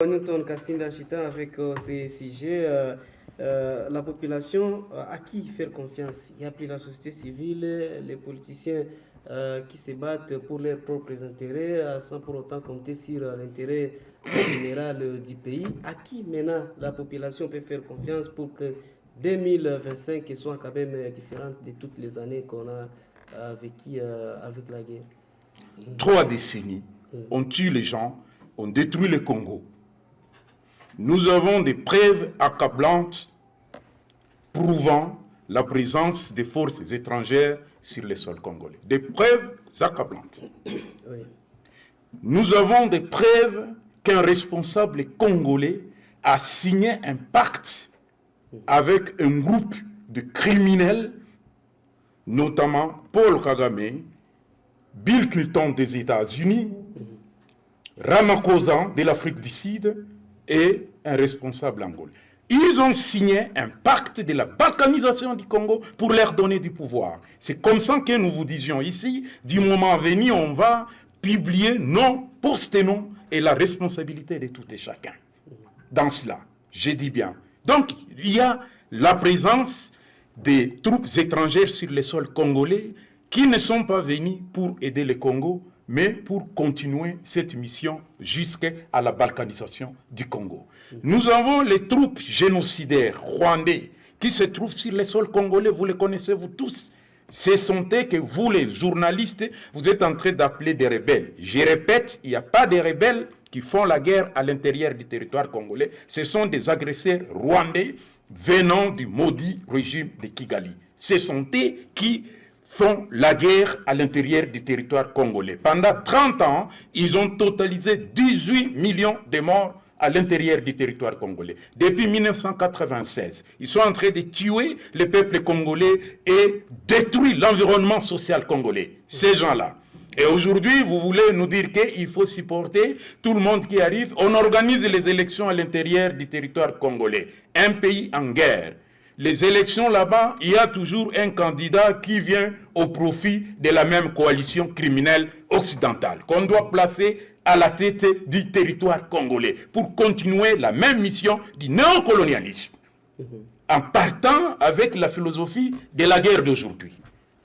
Newton Kassinda Chita avec ces sujets, la population, à qui faire confiance? Il y a plus la société civile, les politiciens qui se battent pour leurs propres intérêts sans pour autant compter sur l'intérêt général du pays. À qui maintenant la population peut faire confiance pour que 2025 soit quand même différente de toutes les années qu'on a vécues avec la guerre? 3 décennies, on tue les gens, on détruit le Congo. Nous avons des preuves accablantes prouvant la présence des forces étrangères sur le sol congolais. Des preuves accablantes. Oui. Nous avons des preuves qu'un responsable congolais a signé un pacte avec un groupe de criminels, notamment Paul Kagame, Bill Clinton des États-Unis, Ramaphosa de l'Afrique du Sud et un responsable angolais. Ils ont signé un pacte de la balkanisation du Congo pour leur donner du pouvoir. C'est comme ça que nous vous disions ici, du moment venu, on va publier nom, post-nom et la responsabilité de tout et chacun. Dans cela, je dis bien. Donc, il y a la présence des troupes étrangères sur le sol congolais qui ne sont pas venus pour aider le Congo, mais pour continuer cette mission jusqu'à la balkanisation du Congo. Nous avons les troupes génocidaires rwandais qui se trouvent sur le sol congolais, vous les connaissez vous tous. Ce sont eux que vous les journalistes, vous êtes en train d'appeler des rebelles. Je répète, il n'y a pas de rebelles qui font la guerre à l'intérieur du territoire congolais. Ce sont des agresseurs rwandais venant du maudit régime de Kigali. Ce sont eux qui font la guerre à l'intérieur du territoire congolais. Pendant 30 ans, ils ont totalisé 18 millions de morts à l'intérieur du territoire congolais. Depuis 1996, ils sont en train de tuer le peuple congolais et détruire l'environnement social congolais. Ces gens-là. Et aujourd'hui, vous voulez nous dire qu'il faut supporter tout le monde qui arrive. On organise les élections à l'intérieur du territoire congolais. Un pays en guerre. Les élections là-bas, il y a toujours un candidat qui vient au profit de la même coalition criminelle occidentale qu'on doit placer à la tête du territoire congolais pour continuer la même mission du néocolonialisme en partant avec la philosophie de la guerre d'aujourd'hui.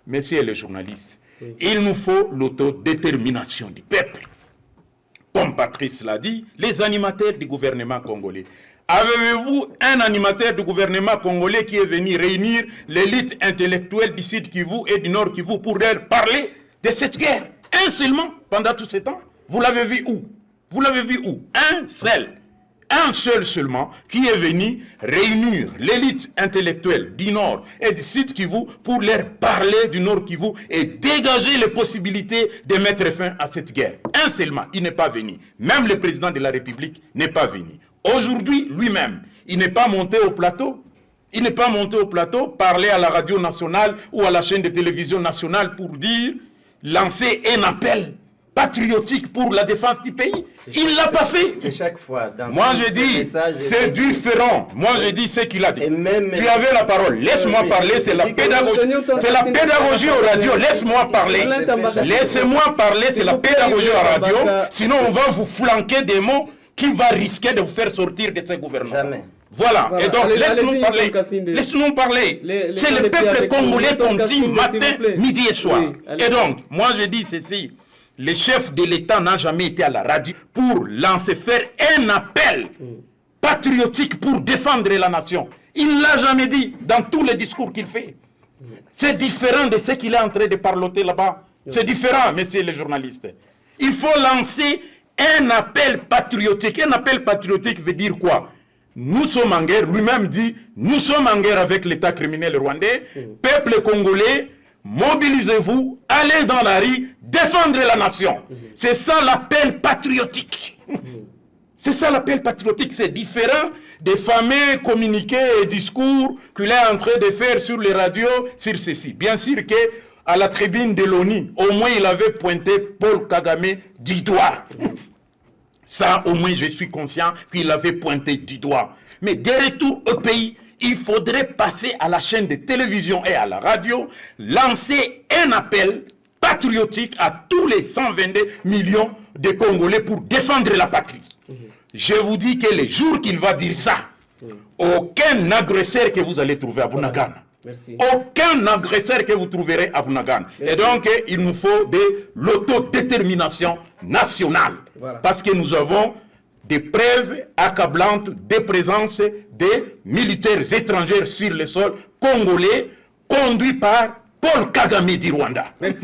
Messieurs les journalistes, il nous faut l'autodétermination du peuple. Comme Patrice l'a dit, les animateurs du gouvernement congolais. Avez-vous un animateur du gouvernement congolais qui est venu réunir l'élite intellectuelle du Sud Kivu et du Nord Kivu pour leur parler de cette guerre? Un seulement pendant tout ce temps? Vous l'avez vu où? Vous l'avez vu où? Un seul seulement qui est venu réunir l'élite intellectuelle du Nord et du Sud Kivu pour leur parler du Nord Kivu et dégager les possibilités de mettre fin à cette guerre. Un seulement, il n'est pas venu. Même le président de la République n'est pas venu. Aujourd'hui, lui-même, il n'est pas monté au plateau. Il n'est pas monté au plateau, parler à la radio nationale ou à la chaîne de télévision nationale pour dire, lancer un appel patriotique pour la défense du pays. Il ne l'a pas fait. C'est chaque fois. Moi, je dis, c'est différent. Moi, je dis ce qu'il a dit. Tu avais la parole. Laisse-moi parler. C'est la pédagogie. C'est la pédagogie aux radios. Laisse-moi parler. Laissez-moi parler. C'est la pédagogie aux radios. Sinon, on va vous flanquer des mots qui vont risquer de vous faire sortir de ce gouvernement. Jamais. Voilà. Et donc, laisse-nous parler. Laisse-nous parler. C'est le peuple congolais qu'on dit matin, midi et soir. Et donc, moi, je dis ceci. Le chef de l'État n'a jamais été à la radio pour faire un appel patriotique pour défendre la nation. Il ne l'a jamais dit dans tous les discours qu'il fait. C'est différent de ce qu'il est en train de parloter là-bas. C'est différent, messieurs les journalistes. Il faut lancer un appel patriotique. Un appel patriotique veut dire quoi? Nous sommes en guerre. Lui-même dit, nous sommes en guerre avec l'État criminel rwandais. Peuple congolais, mobilisez-vous, allez dans la rue, défendre la nation. C'est ça l'appel patriotique. C'est ça l'appel patriotique. C'est différent des fameux communiqués et discours qu'il est en train de faire sur les radios, sur ceci. Bien sûr qu'à la tribune de l'ONU, au moins il avait pointé Paul Kagame du doigt. Ça, au moins, je suis conscient qu'il avait pointé du doigt. Mais de retour au pays, il faudrait passer à la chaîne de télévision et à la radio, lancer un appel patriotique à tous les 122 millions de Congolais pour défendre la patrie. Je vous dis que les jours qu'il va dire ça, aucun agresseur que vous allez trouver à Bunagana, Merci. aucun agresseur que vous trouverez à Bunagana. Et donc, il nous faut de l'autodétermination nationale. Voilà. Parce que nous avons des preuves accablantes de présence des militaires étrangers sur le sol congolais conduits par Paul Kagame du Rwanda. Merci.